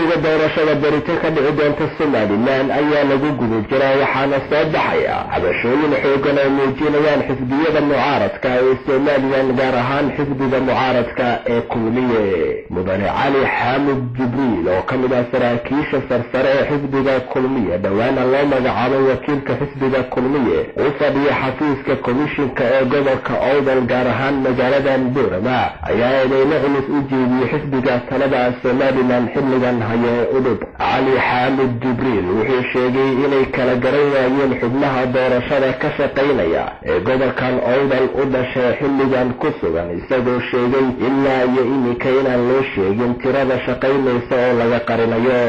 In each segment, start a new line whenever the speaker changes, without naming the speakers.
doorashada berito ka dhici doonta Somaliland ayaa lagu guda jiraa waxaana soo baxaya cabashooyin xoogan oo muujinayaan xisbiyada mucaaradka ee Somaliland gaar ahaan xisbiga mucaaradka ee Kulmiye. Mudane Cali Xaamud Jibriil oo ka mid ah saraakiisha sarsare ee xisbiga Kulmiye dhawaana loo magacaabay wakiilka xisbiga Kulmiye oo fadhiya xafiiska komishinka ee gobolka Awdal gaar ahaan magaalada Boorama ayaa eedeymo culus u jeediyay xisbiga talada Somaliland xilligan haya udub. Cali Xaamud Jibriil wuxuu sheegay inay kala garan waayeen xubnaha doorashada ka shaqeynaya ee gobolkan Awdal u dhashay xilligan ku sugan isagoo sheegay ilaa iyo iminka inaan loo sheegin tirada shaqeynaysa oo laga qarinayo.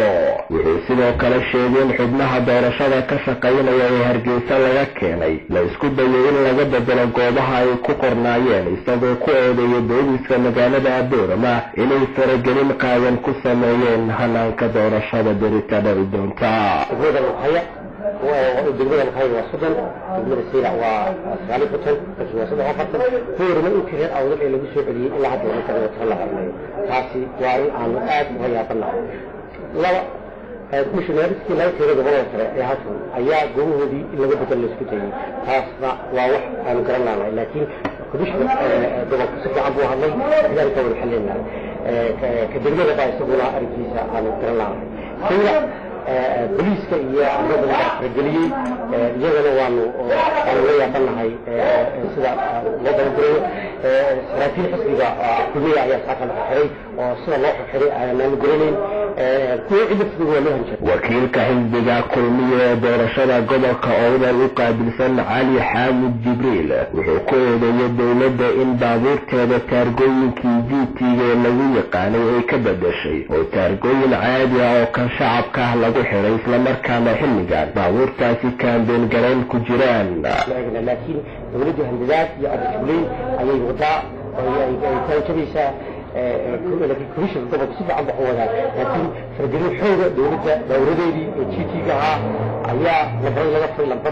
wuxuu sidoo kale sheegay in xubnaha doorashada ka shaqeynaya ee Hargeysa laga keenay la isku dayay in laga bedelo goobaha ay ku qornaayeen isagoo ku eedeeyay booliska magaalada Boorama inay faragelin qaadan ku sameeyeen hanaanka doorashada berita dhici doonta.
ودقيقة الخير والصدن من السيرة وصالح فتن وصدن وفتن هو رمي كثير أو ذلك اللي بيسوي عليه إلا حتى لما تغير تطلع عليه تاسي وعي عن آد وهي طلع لا مش نارسكي لا يصير قبل الفرق يحسن أيها جوه دي اللي بدك اللي سكتين تاسنا واضح أنا قررنا عليه لكن كدش دمك سكت عبوها الله إذا كانوا الحلين كدقيقة بقى يسوونها أريكيسا أنا قررنا عليه بوليسكا iyo ardada la xirgeliyay iyagana waanu la yaqaanahay sida wadada guriga saraakiil xisbiga kulmiye ayaa saaka la xiray oo sida loo xiray aan gurinayn
wakiilka xisbiga Kulmiye ee doorashada gobolka Awdal u qaabilsan Cali Xaamud Jibriil wuxuu ku eedeeyay dawladda in baabuurteeda taargooyinkii GT-ga lagu yaqaanay ay ka bedeshay oo taargooyin caadi ah oo kan shacabka lagu xiray isla markaana xilligan baabuurtaasi kaambeen galeen ku jiraan.
laakiin dawladdu handadaad iyo arjuleyn ayay wadaa ay taajibeysaa لكن كريش الضبط سبع عم بحوالها لكن فرجلين حوجة دولة دي GT-ها ayaa la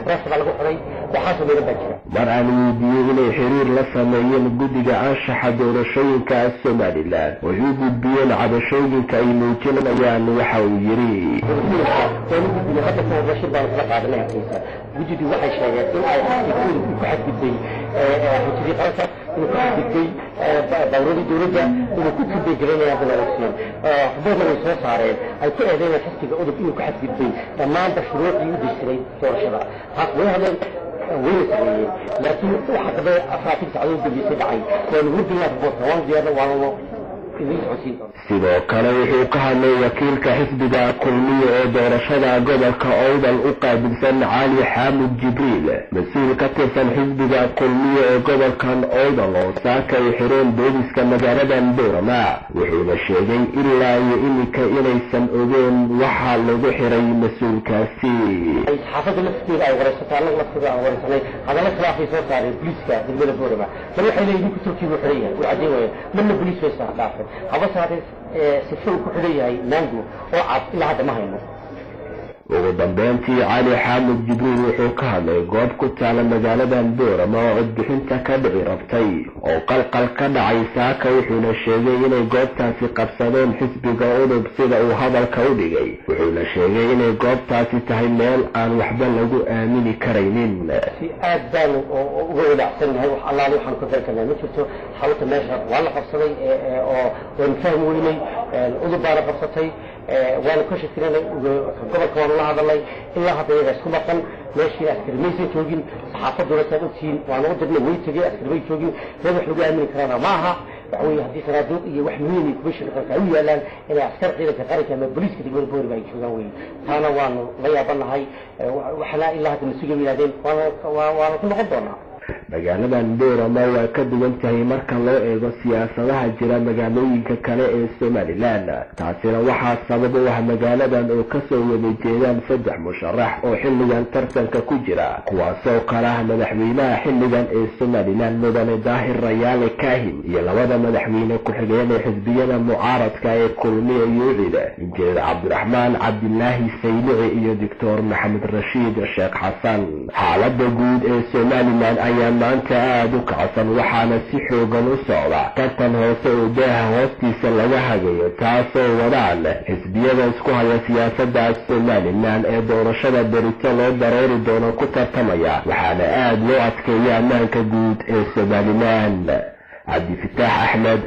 barashada lagu xiray waxa soo meelay bajira
marani diiway xiriir la sameeyay guddiga anshaxa doorashooyinka Somaliland wuxuu gudbiyay cabashooyinka ay muujinayaan waxa uu yiri
guddigu waxay sheegeen in ay ku xadgudbay xisbiga qaranka inuu ku xadgudbay dawladda inuu ku xadgudbay gareynaya doorashooyin xubnaha ay soo saareen ay ku eedeeyeen xisbiga udub inuu ku xadgudbay dhammaan bashruuc يدرسين دورشة هذا وين لكن واحد بقى أفراد تعود بالسبعين كان ودي يضبط وان زيادة وان
sidoo kale wuxuu ka hadlay wakiilka xisbiga Kulmiye ee doorashada gobolka Awdal u qaabilsan Cali Xaamud Jibriil mas'uul ka tirsan xisbiga Kulmiye ee gobolkan Awdal oo saaka ay xireen booliska magaalada Boorama wuxuu sheegay ilaa iyo iminka inaysan ogeyn waxa lagu xiray mas'uulkaasi.
xaafadda lafteeda ay waraysataan lafteeda ay waraysanay hadana khilaafay soo saaray booliska degmada Boorama tan waxay leeyihiin ku turkiga xiraya oo cadeeyay mana booliis way saxdaafay هذا صار سفر كحلية مانجو وعاد إلى هذا ما هينه.
ugu dambeyntii Cali Xaamud Jibriil wuxuu ka hadlay goob ku taala magaalada Boorama oo codbixinta ka dhici rabtay oo qalqal ka dhacay saaka wuxuuna sheegay inay goobtaasi qabsadeen xisbiga udub sida uu hadalka u dhigay wuxuuna sheegay inay goobtaasi tahay meel aan waxba lagu aamini karaynin.
si aad baan uga wadacsanahay wax allaale waxaan ku darkanaa ma jirto xalka meesha waa la qabsaday oo waan fahmi weynay udub baa la qabsatay وانا كشف كنا قبل كون الله هذا الله إلا هذا يرسل مثلا ماشي أسكر ميسي توجين صحافة دولة تأتين وأنا ودنا ويت تجي أسكر ويت توجين هذا حلو من كلامنا معها بعوي حديث رادو يوحميني كبش القوية لان إلى عسكر غير كثارة كما بوليس كتير بور باي شو قوي أنا وأنا لا يبان هاي وحلا إلا هذا المسؤول من هذين وأنا كل غضبنا
magaalada Boorama waa ka duwan tahay marka loo eego siyaasadaha jira magaalooyinka kale ee Somaliland taasina waxaa sabab u ah magaaladan oo ka soo wada jeedaan saddex musharax oo xilligan tartanka ku jira kuwaasoo kala ah madaxweynaha xilligan ee Somaliland Mudane Daahir Rayaale Kaahin iyo labada madaxweyne ku xigeen ee xisbiyada mucaaradka ee Kulmiye iyo Ucida Injineer Cabdiraxmaan Cabdilaahi Saylici iyo Dr. Maxamed Rashiid Sheekh Xasan xaaladda guud ee Somaliland ayaa maanta aada u kacsan waxaana si xoogan u socda tartan hoose oo daaha hoostiisa laga hagayo taasoo wadaan xisbiyada isku haya siyaasadda Somalilan ee doorashada berito loo dareeri doono ku tartamaya waxaana aada loo adkeeya ammaanka guud ee Somalilan. Cabdi Fataax Axmed.